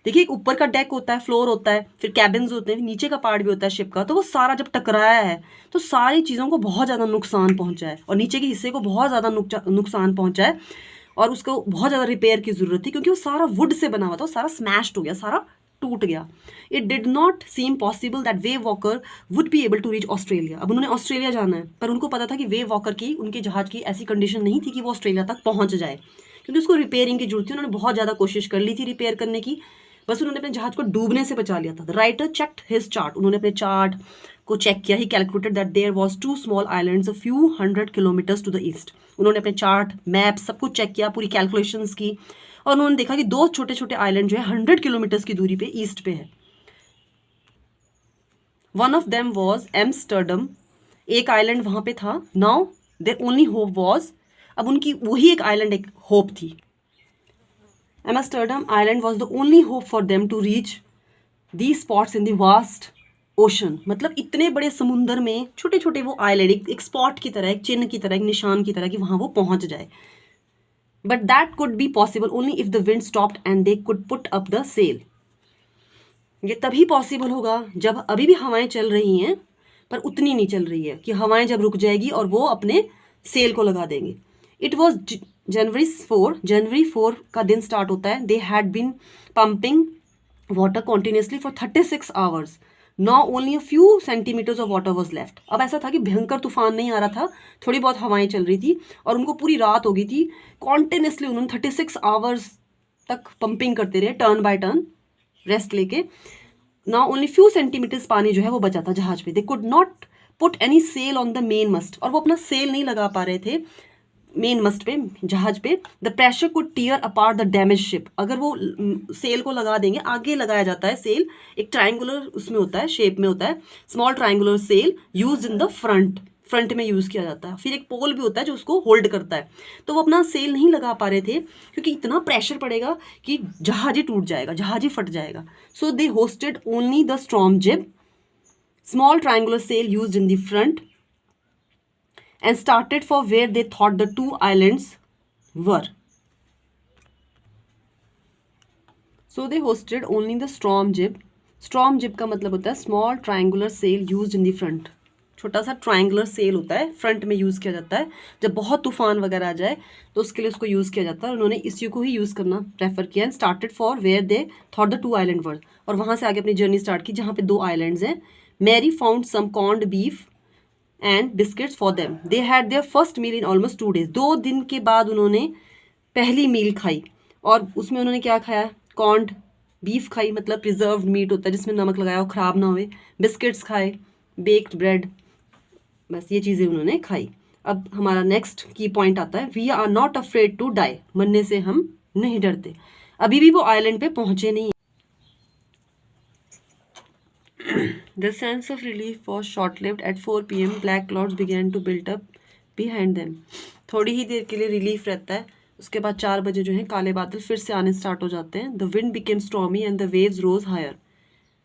देखिए ऊपर का डेक होता है, फ्लोर होता है, फिर कैबिन्स होते हैं, नीचे का पार्ट भी होता है शिप का, तो वो सारा जब टकराया है तो सारी चीज़ों को बहुत ज़्यादा नुकसान पहुंचा है, और नीचे के हिस्से को बहुत ज़्यादा नुकसान पहुंचा है, और उसको बहुत ज़्यादा रिपेयर की ज़रूरत थी क्योंकि वो सारा वुड से बना हुआ था, सारा स्मैश्ड हो गया, सारा टूट गया. It did not seem possible that wave walker would be able to reach Australia. अब उन्होंने ऑस्ट्रेलिया जाना है, पर उनको पता था कि वेव वॉकर की, उनके जहाज की ऐसी कंडीशन नहीं थी कि वो ऑस्ट्रेलिया तक पहुंच जाए, क्योंकि उसको रिपेयरिंग की जरूरत थी. उन्होंने बहुत ज़्यादा कोशिश कर ली थी रिपेयर करने की, बस उन्होंने अपने जहाज को डूबने से बचा लिया था. The writer checked his chart, उन्होंने अपने चार्ट को चेक किया. He calculated that there was 2 small islands a few 100 kilometres to the east. उन्होंने अपने चार्ट, मैप, सब कुछ चेक किया, पूरी कैलकुलेशंस की, और उन्होंने देखा कि 2 छोटे छोटे आइलैंड जो है 100 किलोमीटर्स की दूरी पे ईस्ट पे है. One of them was Amsterdam, एक आइलैंड वहां पे था. Now their only hope was, अब उनकी वही एक आइलैंड एक होप थी. Amsterdam island was the only hope for them to reach the spots in the vast ocean. मतलब इतने बड़े समुंदर में छोटे छोटे वो आइलैंड, एक स्पॉट की तरह, एक चिन्ह की तरह, एक निशान की तरह, कि वहां वो पहुंच जाए. But that could be possible only if the wind stopped and they could put up the sail. ये तभी पॉसिबल होगा जब, अभी भी हवाएं चल रही हैं पर उतनी नहीं चल रही है, कि हवाएं जब रुक जाएगी और वो अपने सेल को लगा देंगे. इट वॉज जनवरी 4 का दिन स्टार्ट होता है. They had been pumping water continuously for 36 hours. Now only a few centimetres of water was left. अब ऐसा था कि भयंकर तूफान नहीं आ रहा था, थोड़ी बहुत हवाएं चल रही थी, और उनको पूरी रात हो गई थी. कॉन्टिन्यूसली उन्होंने 36 आवर्स तक पंपिंग करते रहे, टर्न बाय टर्न रेस्ट लेके. नाउ ओनली फ्यू सेंटीमीटर्स पानी जो है वो बचा था जहाज पे. They could not put any sail on the main mast, और वो अपना सेल नहीं लगा पा रहे थे मेन मस्ट पे, जहाज पे. The pressure could tear apart the damage ship. अगर वो सेल को लगा देंगे, आगे लगाया जाता है सेल, एक ट्रायंगुलर उसमें होता है, शेप में होता है, small triangular sail use in the front में यूज किया जाता है. फिर एक पोल भी होता है जो उसको होल्ड करता है. तो वो अपना सेल नहीं लगा पा रहे थे क्योंकि इतना प्रेशर पड़ेगा कि जहाज ही टूट जाएगा, जहाज ही फट जाएगा. So they hoisted only the storm jib, small triangular sail use in the front, and started for where they thought the 2 islands were. So they hosted only the storm jib. Storm jib का मतलब होता है small triangular sail used in the front. छोटा सा ट्रायंगुलर सेल होता है, फ्रंट में यूज़ किया जाता है जब बहुत तूफान वगैरह आ जाए तो उसके लिए उसको यूज़ किया जाता है. उन्होंने इसी को ही यूज़ करना प्रेफर किया. And started for where they thought the 2 island were, और वहाँ से आगे अपनी जर्नी स्टार्ट की जहाँ पे 2 आइलैंड्स हैं. Mary found some corned beef and biscuits for them. They had their first meal in almost 2 days. 2 दिन के बाद उन्होंने पहली मील खाई, और उसमें उन्होंने क्या खाया? कॉर्न्ड बीफ खाई, मतलब प्रिजर्व्ड मीट होता है जिसमें नमक लगाया हो, ख़राब ना होए. बिस्किट्स खाए, बेक्ड ब्रेड, बस ये चीज़ें उन्होंने खाई. अब हमारा नेक्स्ट की पॉइंट आता है, we are not afraid to die. मरने से हम नहीं डरते. अभी भी वो आइलैंड पे पहुंचे नहीं. The sense of relief was short-lived. At 4 p.m. black clouds began to build up behind them. थोड़ी ही देर के लिए रिलीफ रहता है, उसके बाद 4 बजे जो है काले बादल फिर से आने स्टार्ट हो जाते हैं. The wind became stormy and the waves rose higher.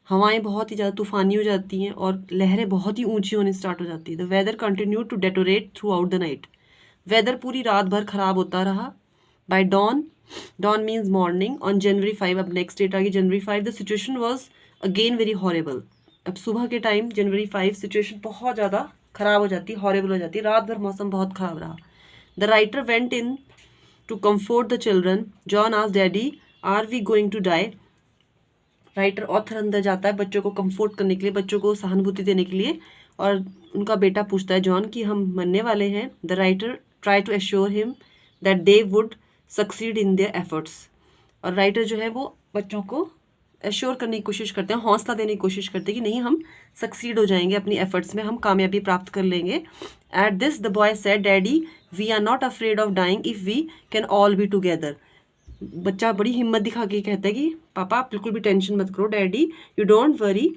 हवाएं बहुत ही ज़्यादा तूफानी हो जाती हैं और लहरें बहुत ही ऊंची होने स्टार्ट हो जाती है. The weather continued to deteriorate throughout the night. Weather पूरी रात भर खराब होता रहा. By dawn means morning. On January 5, अब नेक्स्ट डेट आ गई January 5, the situation was again very horrible. अब सुबह के टाइम January 5 सिचुएशन बहुत ज़्यादा ख़राब हो जाती है, हॉरेबल हो जाती है. रात भर मौसम बहुत ख़राब रहा. The writer went in to comfort the children. John asked daddy, are we going to die? Writer author अंदर जाता है बच्चों को कंफर्ट करने के लिए, बच्चों को सहानुभूति देने के लिए, और उनका बेटा पूछता है जॉन कि हम मरने वाले हैं। The writer try to assure him that they would succeed in their efforts. और राइटर जो है वो बच्चों को एश्योर करने की कोशिश करते हैं, हौसला देने की कोशिश करते हैं कि नहीं, हम सक्सीड हो जाएंगे अपनी एफर्ट्स में, हम कामयाबी प्राप्त कर लेंगे। At this the boy said, daddy we are not afraid of dying if we can all be together. बच्चा बड़ी हिम्मत दिखा के कहता है कि पापा आप बिल्कुल भी टेंशन मत करो, डैडी यू डोंट वरी,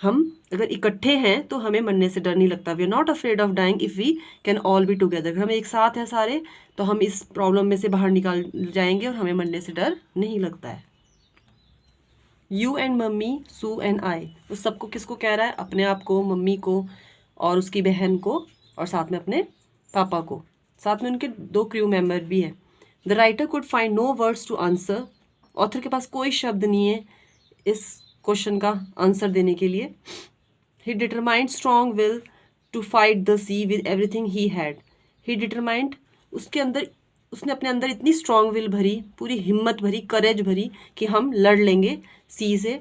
हम अगर इकट्ठे हैं तो हमें मरने से डर नहीं लगता। We are not afraid of dying if we can all be together. अगर हम एक साथ हैं सारे तो हम इस प्रॉब्लम में से बाहर निकाल जाएंगे और हमें मरने से डर नहीं लगता है। You and mummy, Sue and I, उस सबको किसको कह रहा है? अपने आप को, मम्मी को और उसकी बहन को, और साथ में अपने पापा को, साथ में उनके 2 क्रू मेंबर भी हैं। The writer could find no words to answer, author के पास कोई शब्द नहीं है इस क्वेश्चन का आंसर देने के लिए। He determined strong will to fight the sea with everything he had. He determined, उसने अपने अंदर इतनी स्ट्रॉन्ग विल भरी, पूरी हिम्मत भरी, करेज भरी कि हम लड़ लेंगे सी से,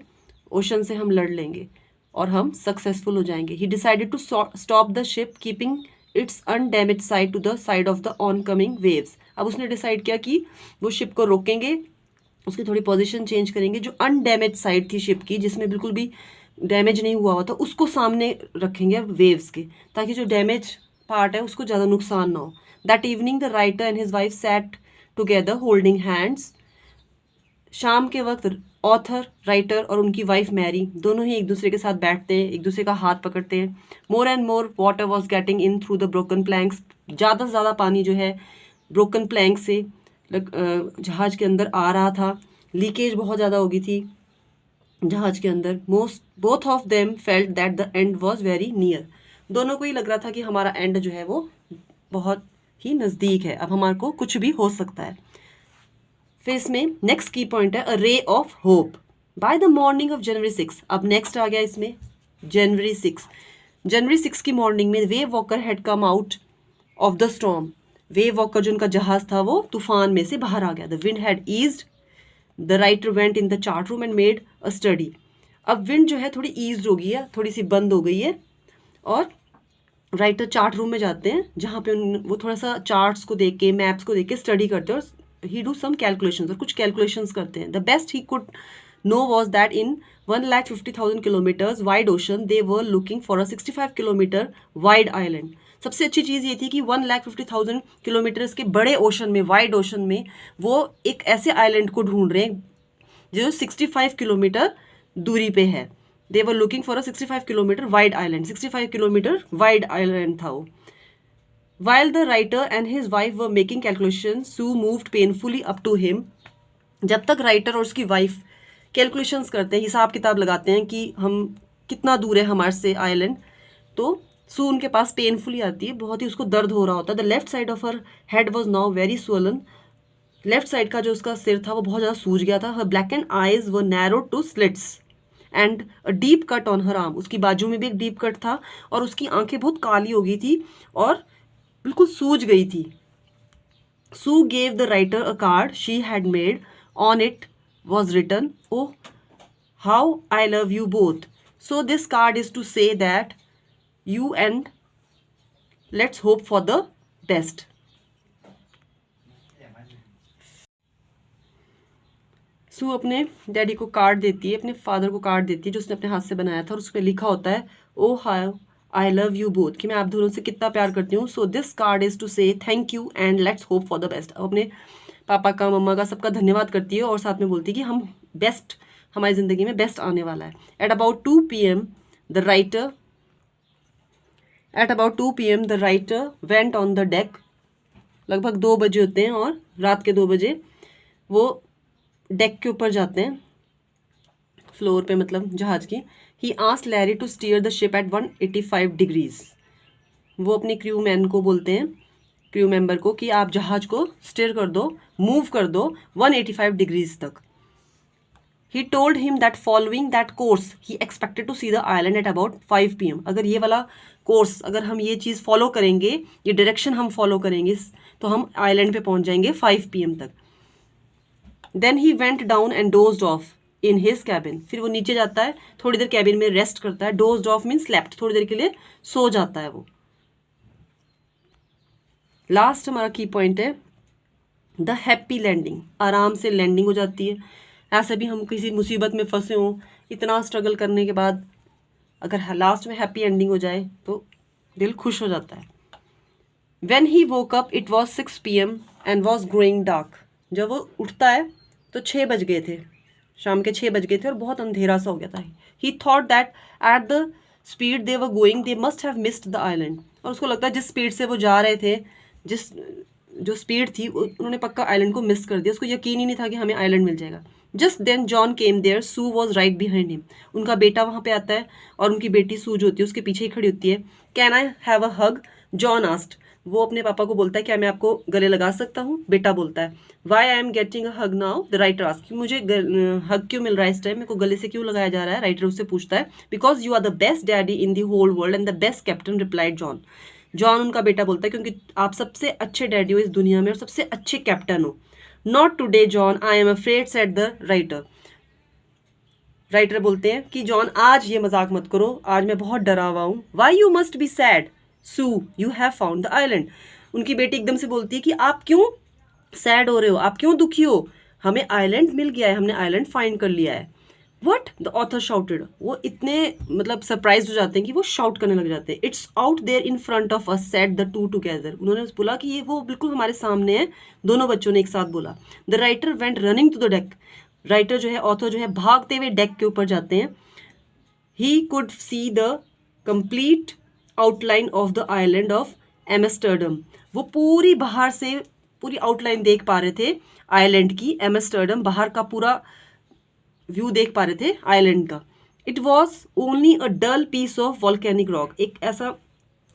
ओशन से हम लड़ लेंगे और हम सक्सेसफुल हो जाएंगे। He decided to stop the ship keeping its undamaged side to the side of the oncoming waves. अब उसने डिसाइड किया कि वो शिप को रोकेंगे, उसकी थोड़ी पोजीशन चेंज करेंगे, जो अनडैमेज साइड थी शिप की, जिसमें बिल्कुल भी डैमेज नहीं हुआ था, उसको सामने रखेंगे वेव्स के, ताकि जो डैमेज पार्ट है उसको ज़्यादा नुकसान ना हो। That evening the writer and his wife set together holding hands. शाम के वक्त ऑथर, राइटर और उनकी वाइफ मैरी दोनों ही एक दूसरे के साथ बैठते हैं, एक दूसरे का हाथ पकड़ते हैं। More and more water was getting in through the broken planks. ज़्यादा से ज़्यादा पानी जो है ब्रोकन प्लैंक से जहाज़ के अंदर आ रहा था। लीकेज बहुत ज़्यादा हो गई थी जहाज़ के अंदर। Both of them felt that the end was very near. दोनों को ही लग रहा था कि हमारा एंड जो है वो बहुत ही नज़दीक है, अब हमारे को कुछ भी हो सकता है। फिर इसमें नेक्स्ट की पॉइंट है a ray of hope. By the morning of January 6, अब नेक्स्ट आ गया इसमें जनवरी 6 की मॉर्निंग में wave walker had come out of the storm. Wave walker जो उनका जहाज था वो तूफान में से बाहर आ गया। The wind had eased. The writer went in the chart room and made a study. अब विंड जो है थोड़ी ईज्ड हो गई है, थोड़ी सी बंद हो गई है, और राइटर चार्ट रूम में जाते हैं जहाँ पे वो थोड़ा सा चार्ट्स को देख के, मैप्स को देख के स्टडी करते हैं, और ही डू सम कैलकुलेशंस, और कुछ कैलकुलेशंस करते हैं। The best he could know was that in 1,50,000 kilometres wide ocean they were looking for a 65 kilometre wide island. सबसे अच्छी चीज़ ये थी कि 1,50,000 किलोमीटर्स के बड़े ओशन में, वाइड ओशन में, वो एक ऐसे आइलैंड को ढूंढ रहे हैं जो 65 किलोमीटर दूरी पे है। They were looking for a 65 kilometre wide island. 65 kilometre wide island था वो। While the writer and his wife were making calculations, Sue moved painfully up to him. जब तक राइटर और उसकी वाइफ कैलकुलेशंस करते हैं, हिसाब किताब लगाते हैं कि हम कितना दूर है हमारे से आइलैंड, तो सू उनके पास पेनफुली आती है, बहुत ही उसको दर्द हो रहा होता है। The left side of her head was now very swollen. Left side का जो उसका सिर था वो बहुत ज़्यादा सूज गया था। Her black and eyes were narrow to slits and a deep cut on her arm. उसकी बाजू में भी एक डीप कट था और उसकी आंखें बहुत काली हो गई थी और बिल्कुल सूज गई थी। Sue gave the writer a card she had made. On it was written, oh how I love you both. So this card is to say that you and let's hope for the best. Sue अपने डैडी को कार्ड देती है, अपने फादर को कार्ड देती है जो उसने अपने हाथ से बनाया था, और उसमें लिखा होता है oh how I love you both, कि मैं आप दोनों से कितना प्यार करती हूँ। So this card is to say thank you and let's hope for the best. अपने पापा का, मम्मा का, सबका धन्यवाद करती है और साथ में बोलती है कि हम बेस्ट, हमारी ज़िंदगी में बेस्ट आने वाला है। At about 2 PM the writer went on the deck. लगभग 2 बजे होते हैं और रात के 2 बजे वो डेक के ऊपर जाते हैं, फ्लोर पे मतलब जहाज की। He asked Larry to steer the ship at 185 degrees. वो अपने क्रू मैन को बोलते हैं, क्रू मेंबर को, कि आप जहाज को स्टीयर कर दो, मूव कर दो 185 डिग्रीज तक। He told him that following that course he expected to see the island at about 5 PM। अगर ये वाला कोर्स, अगर हम ये चीज़ फॉलो करेंगे, ये डायरेक्शन हम फॉलो करेंगे, तो हम आइलैंड पे पहुंच जाएंगे 5 PM तक। Then he went down and dozed off in his cabin, फिर वो नीचे जाता है, थोड़ी देर कैबिन में रेस्ट करता है। डोज्ड ऑफ मीन स्लेप्ट, थोड़ी देर के लिए सो जाता है वो। लास्ट हमारा की पॉइंट है द हैप्पी लैंडिंग, आराम से लैंडिंग हो जाती है। ऐसे भी हम किसी मुसीबत में फंसे हों, इतना स्ट्रगल करने के बाद अगर लास्ट में हैप्पी एंडिंग हो जाए तो दिल खुश हो जाता है। When he woke up it was 6 PM and was growing dark, जब वो उठता है तो 6 बज गए थे, शाम के 6 बज गए थे और बहुत अंधेरा सा हो गया था। He thought that at the speed they were going they must have missed the island, और उसको लगता है जिस स्पीड से वो जा रहे थे, जिस जो स्पीड थी उन्होंने पक्का आइलैंड को मिस कर दिया। उसको यकीन ही नहीं था कि हमें आइलैंड मिल जाएगा। Just then John came there, Sue was right behind him, उनका बेटा वहाँ पे आता है और उनकी बेटी सू जो होती है उसके पीछे ही खड़ी होती है। Can I have a hug, John asked, वो अपने पापा को बोलता है क्या मैं आपको गले लगा सकता हूँ। बेटा बोलता है why I am getting a hug now, the writer asked, मुझे हग क्यों मिल रहा है इस टाइम, मेरे को गले से क्यों लगाया जा रहा है। राइटर उससे पूछता है because you are the best daddy in the whole world and the best captain, replied John. John उनका बेटा बोलता है क्योंकि आप सबसे अच्छे डैडी हो इस दुनिया में और सबसे अच्छे कैप्टन हो। Not today John, I am afraid, said the writer. Writer बोलते हैं कि जॉन आज ये मजाक मत करो, आज मैं बहुत डरा हुआ हूँ। Why you must be sad Sue, you have found the island. उनकी बेटी एकदम से बोलती है कि आप क्यों सैड हो रहे हो, आप क्यों दुखी हो, हमें आइलैंड मिल गया है, हमने आइलैंड फाइंड कर लिया है। वट, द ऑथर शाउटेड, वो इतने मतलब सरप्राइज हो जाते हैं कि वो शाउट करने लग जाते हैं। It's out there in front of us, said the two together, उन्होंने बोला कि ये वो बिल्कुल हमारे सामने है, दोनों बच्चों ने एक साथ बोला। The writer went running to the deck, writer जो है ऑथर जो है भागते हुए डेक के ऊपर जाते हैं। He could see the complete outline of the island of Amsterdam, वो पूरी बाहर से पूरी आउटलाइन देख पा रहे थे आइलैंड की। एम्स्टर्डम बाहर का पूरा व्यू देख पा रहे थे आइलैंड का। It was only a dull piece of volcanic rock, एक ऐसा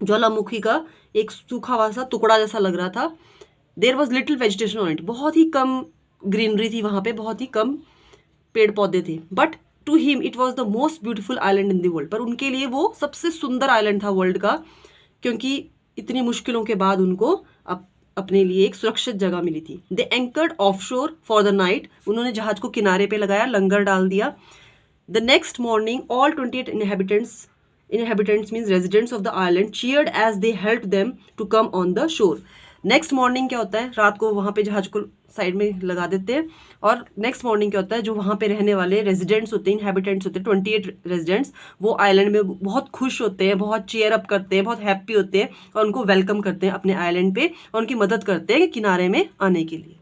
ज्वालामुखी का एक सूखा हुआ सा टुकड़ा जैसा लग रहा था। There was little vegetation on it, बहुत ही कम ग्रीनरी थी वहाँ पे, बहुत ही कम पेड़ पौधे थे। But to him it was the most beautiful island in the world, पर उनके लिए वो सबसे सुंदर आइलैंड था वर्ल्ड का, क्योंकि इतनी मुश्किलों के बाद उनको अपने लिए एक सुरक्षित जगह मिली थी। दे एंकर्ड ऑफ शोर फॉर द नाइट, उन्होंने जहाज को किनारे पे लगाया, लंगर डाल दिया। The next morning all 28 inhabitants means residents of the island cheered as they helped them to come on the shore। Next morning क्या होता है, रात को वहाँ पे जहाज को साइड में लगा देते हैं, और नेक्स्ट मॉर्निंग क्या होता है, जो वहाँ पे रहने वाले रेजिडेंट्स होते हैं, इनहेबिटेंट्स होते हैं 28 रेजिडेंट्स, वो आइलैंड में बहुत खुश होते हैं, बहुत चीयर अप करते हैं, बहुत हैप्पी होते हैं और उनको वेलकम करते हैं अपने आइलैंड पे और उनकी मदद करते हैं किनारे में आने के लिए।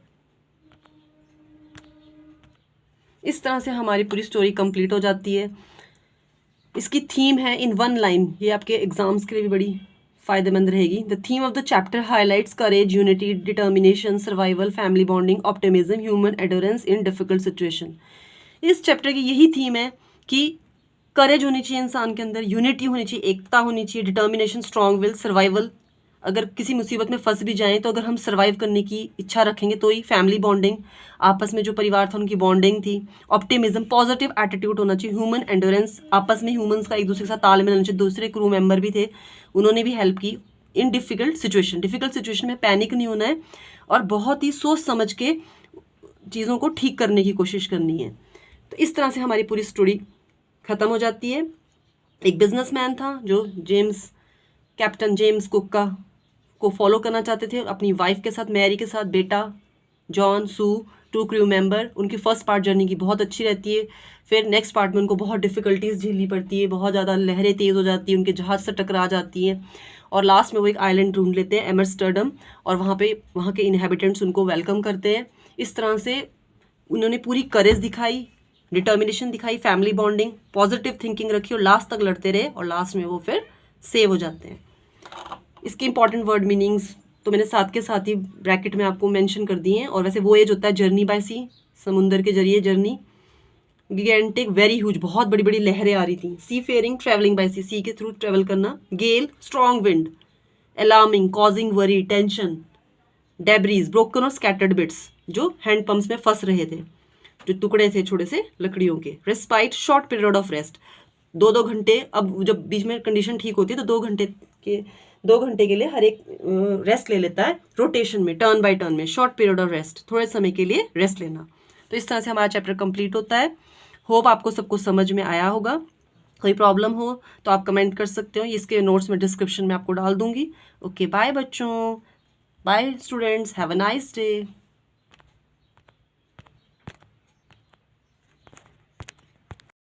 इस तरह से हमारी पूरी स्टोरी कंप्लीट हो जाती है। इसकी थीम है इन वन लाइन, ये आपके एग्जाम्स के लिए भी बड़ी फायदेमंद रहेगी। The theme of the chapter highlights courage, unity, determination, survival, family bonding, optimism, human endurance in difficult situation. इस चैप्टर की यही थीम है कि करेज होनी चाहिए इंसान के अंदर, यूनिटी होनी चाहिए, एकता होनी चाहिए, डिटर्मिनेशन, स्ट्रॉन्ग विल, सर्वाइवल, अगर किसी मुसीबत में फंस भी जाएं तो अगर हम सर्वाइव करने की इच्छा रखेंगे तो ही, फैमिली बॉन्डिंग, आपस में जो परिवार था उनकी बॉन्डिंग थी, ऑप्टिमिज्म, पॉजिटिव एटीट्यूड होना चाहिए, ह्यूमन एंडोरेंस, आपस में ह्यूमंस का एक दूसरे के साथ तालमेल होना चाहिए, दूसरे क्रू मेंबर भी थे उन्होंने भी हेल्प की। इन डिफिकल्ट सिचुएशन में पैनिक नहीं होना है और बहुत ही सोच समझ के चीज़ों को ठीक करने की कोशिश करनी है। तो इस तरह से हमारी पूरी स्टोरी ख़त्म हो जाती है। एक बिजनेसमैन था जो कैप्टन जेम्स कुक को फॉलो करना चाहते थे अपनी वाइफ के साथ, मैरी के साथ, बेटा जॉन, सू, 2 क्रू मेंबर। उनकी फर्स्ट पार्ट जर्नी की बहुत अच्छी रहती है, फिर नेक्स्ट पार्ट में उनको बहुत डिफिकल्टीज झेलनी पड़ती है, बहुत ज़्यादा लहरें तेज़ हो जाती हैं, उनके जहाज़ से टकरा जाती हैं और लास्ट में वो एक आइलैंड ढूंढ लेते हैं एम्स्टर्डम और वहाँ के इनहेबिटेंट्स उनको वेलकम करते हैं। इस तरह से उन्होंने पूरी करेज दिखाई, डिटर्मिनेशन दिखाई, फैमिली बॉन्डिंग, पॉजिटिव थिंकिंग रखी और लास्ट तक लड़ते रहे और लास्ट में वो फिर सेव हो जाते हैं। इसके इंपॉर्टेंट वर्ड मीनिंग्स तो मैंने साथ के साथ ही ब्रैकेट में आपको मेंशन कर दिए हैं। और वैसे वोएज होता है जर्नी बाय सी, समुंदर के जरिए जर्नी। गिगेंटिक, वेरी ह्यूज, बहुत बड़ी बड़ी लहरें आ रही थी। Seafaring, travelling by sea, sea के थ्रू ट्रैवल करना। Gale, strong wind. Alarming, causing worry, tension. Debris, broken और स्कैटर्ड बिट्स, जो हैंड पंप्स में फंस रहे थे, जो टुकड़े थे छोटे से लकड़ियों के। Respite, short period of rest, 2-2 घंटे, अब जब बीच में कंडीशन ठीक होती है तो 2 घंटे के लिए हर एक रेस्ट ले लेता है रोटेशन में, टर्न बाय टर्न में, शॉर्ट पीरियड ऑफ रेस्ट, थोड़े समय के लिए रेस्ट लेना। तो इस तरह से हमारा चैप्टर कंप्लीट होता है। होप आपको सब कुछ समझ में आया होगा। कोई प्रॉब्लम हो तो आप कमेंट कर सकते हो, इसके नोट्स में डिस्क्रिप्शन में आपको डाल दूंगी। ओके बाय बच्चों, bye students, have a nice day.